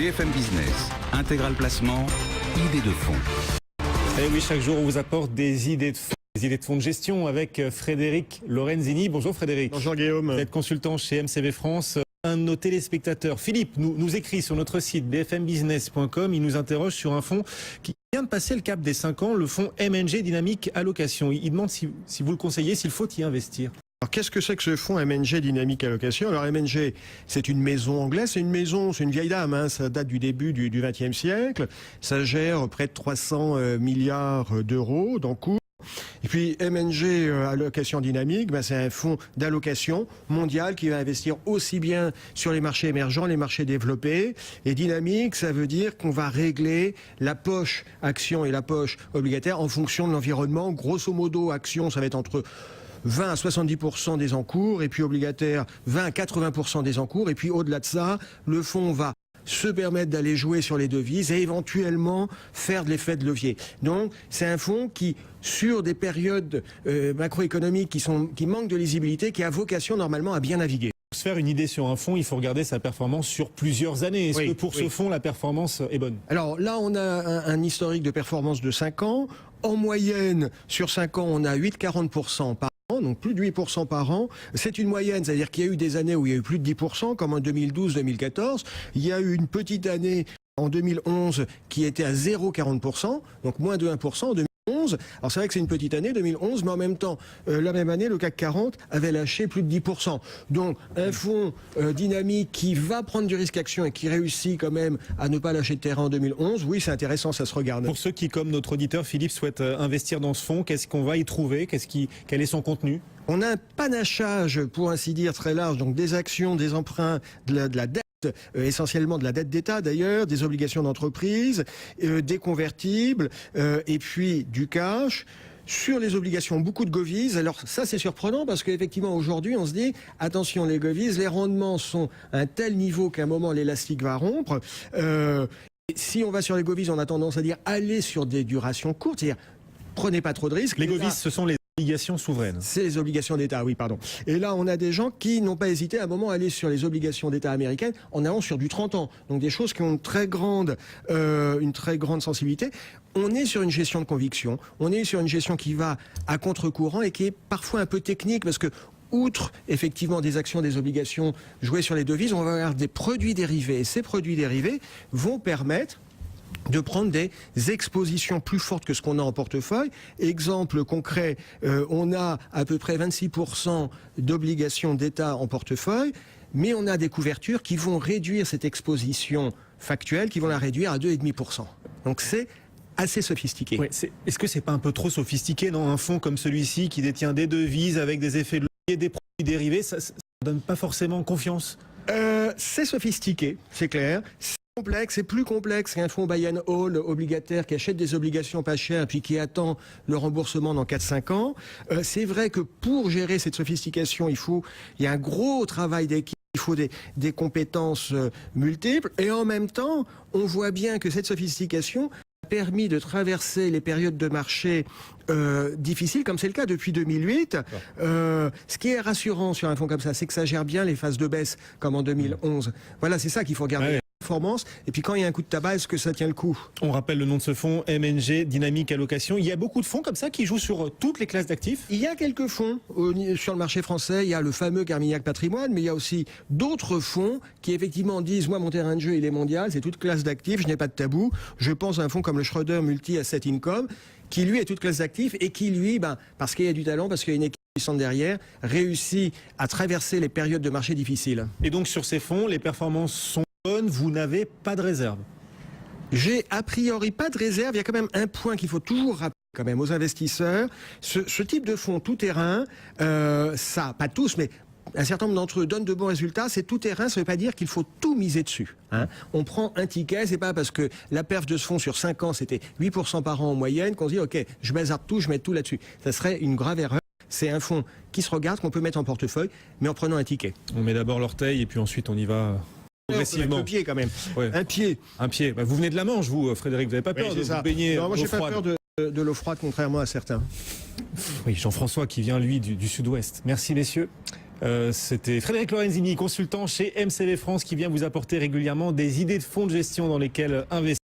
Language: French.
BFM Business, Intégral Placement, idées de fonds. Et oui, chaque jour, on vous apporte des idées de fonds. Des idées de fonds de gestion avec Frédéric Lorenzini. Bonjour Frédéric. Bonjour Guillaume. Vous êtes consultant chez MCV France. Un de nos téléspectateurs, Philippe, nous écrit sur notre site bfmbusiness.com. Il nous interroge sur un fonds qui vient de passer le cap des 5 ans, le fonds MNG Dynamique Allocation. Il demande si vous le conseillez, s'il faut y investir. Alors qu'est-ce que c'est que ce fonds MNG Dynamique Allocation? Alors MNG, c'est une maison anglaise, c'est une vieille dame, hein, ça date du début du XXe siècle. Ça gère près de 300 milliards d'euros d'encours. Et puis MNG Allocation Dynamique, c'est un fonds d'allocation mondial qui va investir aussi bien sur les marchés émergents, les marchés développés. Et dynamique, ça veut dire qu'on va régler la poche action et la poche obligataire en fonction de l'environnement. Grosso modo, action, ça va être entre 20 à 70% des encours, et puis obligataire, 20 à 80% des encours. Et puis au-delà de ça, le fonds va se permettre d'aller jouer sur les devises et éventuellement faire de l'effet de levier. Donc c'est un fonds qui, sur des périodes macroéconomiques qui manquent de lisibilité, qui a vocation normalement à bien naviguer. Pour se faire une idée sur un fonds, il faut regarder sa performance sur plusieurs années. Est-ce que pour ce fonds, la performance est bonne? Alors là, on a un historique de performance de 5 ans. En moyenne, sur 5 ans, on a 8,40% par an, donc plus de 8% par an. C'est une moyenne, c'est-à-dire qu'il y a eu des années où il y a eu plus de 10%, comme en 2012-2014. Il y a eu une petite année en 2011 qui était à 0,40%, donc moins de 1% en 2011. Alors c'est vrai que c'est une petite année, 2011, mais en même temps, la même année, le CAC 40 avait lâché plus de 10%. Donc un fonds dynamique qui va prendre du risque action et qui réussit quand même à ne pas lâcher de terrain en 2011, oui, c'est intéressant, ça se regarde. Pour ceux qui, comme notre auditeur Philippe, souhaitent investir dans ce fonds, qu'est-ce qu'on va y trouver? Quel est son contenu? On a un panachage, pour ainsi dire, très large, donc des actions, des emprunts, de la dette, essentiellement de la dette d'État d'ailleurs, des obligations d'entreprise, des convertibles, et puis du cash. Sur les obligations, beaucoup de govies. Alors ça, c'est surprenant parce qu'effectivement, aujourd'hui, on se dit, attention, les govies, les rendements sont à un tel niveau qu'à un moment, l'élastique va rompre. Si on va sur les govies, on a tendance à dire, allez sur des durations courtes, c'est-à-dire, prenez pas trop de risques. Les govies, ce sont les obligations souveraines. C'est les obligations d'État, oui, pardon. Et là, on a des gens qui n'ont pas hésité à un moment à aller sur les obligations d'État américaines en allant sur du 30 ans. Donc des choses qui ont une très grande sensibilité. On est sur une gestion de conviction. On est sur une gestion qui va à contre-courant et qui est parfois un peu technique parce que outre effectivement des actions, des obligations jouées sur les devises, on va avoir des produits dérivés. Et ces produits dérivés vont permettre de prendre des expositions plus fortes que ce qu'on a en portefeuille. Exemple concret, on a à peu près 26% d'obligations d'État en portefeuille, mais on a des couvertures qui vont réduire cette exposition factuelle, qui vont la réduire à 2,5%. Donc c'est assez sophistiqué. Oui, est-ce que c'est pas un peu trop sophistiqué dans un fonds comme celui-ci qui détient des devises avec des effets de levier, des produits dérivés, ça donne pas forcément confiance? C'est sophistiqué, c'est clair. Complexe, c'est plus complexe qu'un fonds buy and hold obligataire qui achète des obligations pas chères puis qui attend le remboursement dans 4-5 ans. C'est vrai que pour gérer cette sophistication, il y a un gros travail d'équipe, il faut des compétences multiples et en même temps, on voit bien que cette sophistication a permis de traverser les périodes de marché difficiles, comme c'est le cas depuis 2008. Ce qui est rassurant sur un fonds comme ça, c'est que ça gère bien les phases de baisse, comme en 2011. Voilà, c'est ça qu'il faut regarder. Performance. Et puis quand il y a un coup de tabac, est-ce que ça tient le coup? On rappelle le nom de ce fonds, MNG Dynamique Allocation. Il y a beaucoup de fonds comme ça qui jouent sur toutes les classes d'actifs? Il y a quelques fonds sur le marché français. Il y a le fameux Carmignac Patrimoine, mais il y a aussi d'autres fonds qui effectivement disent, moi mon terrain de jeu il est mondial, c'est toute classe d'actifs, je n'ai pas de tabou. Je pense à un fonds comme le Schroeder Multi Asset Income, qui lui est toute classe d'actifs et qui lui, parce qu'il y a du talent, parce qu'il y a une équipe puissante derrière, réussit à traverser les périodes de marché difficiles. Et donc sur ces fonds, les performances sont bonnes, vous n'avez pas de réserve? J'ai a priori pas de réserve. Il y a quand même un point qu'il faut toujours rappeler quand même aux investisseurs. Ce type de fonds tout terrain, ça, pas tous, mais un certain nombre d'entre eux donnent de bons résultats. C'est tout terrain, ça ne veut pas dire qu'il faut tout miser dessus. On prend un ticket, c'est pas parce que la perf de ce fonds sur 5 ans, c'était 8% par an en moyenne, qu'on se dit, OK, je bazarde tout, je mets tout là-dessus. Ça serait une grave erreur. C'est un fonds qui se regarde, qu'on peut mettre en portefeuille, mais en prenant un ticket. On met d'abord l'orteil et puis ensuite on y va progressivement. Un pied quand même. Ouais. Un pied. Un pied. Vous venez de la Manche, vous, Frédéric, vous n'avez pas peur de vous baigner? Non, moi j'ai pas peur de l'eau froide, contrairement à certains. Oui, Jean-François qui vient, lui, du sud-ouest. Merci, messieurs. C'était Frédéric Lorenzini, consultant chez MCV France, qui vient vous apporter régulièrement des idées de fonds de gestion dans lesquels investir.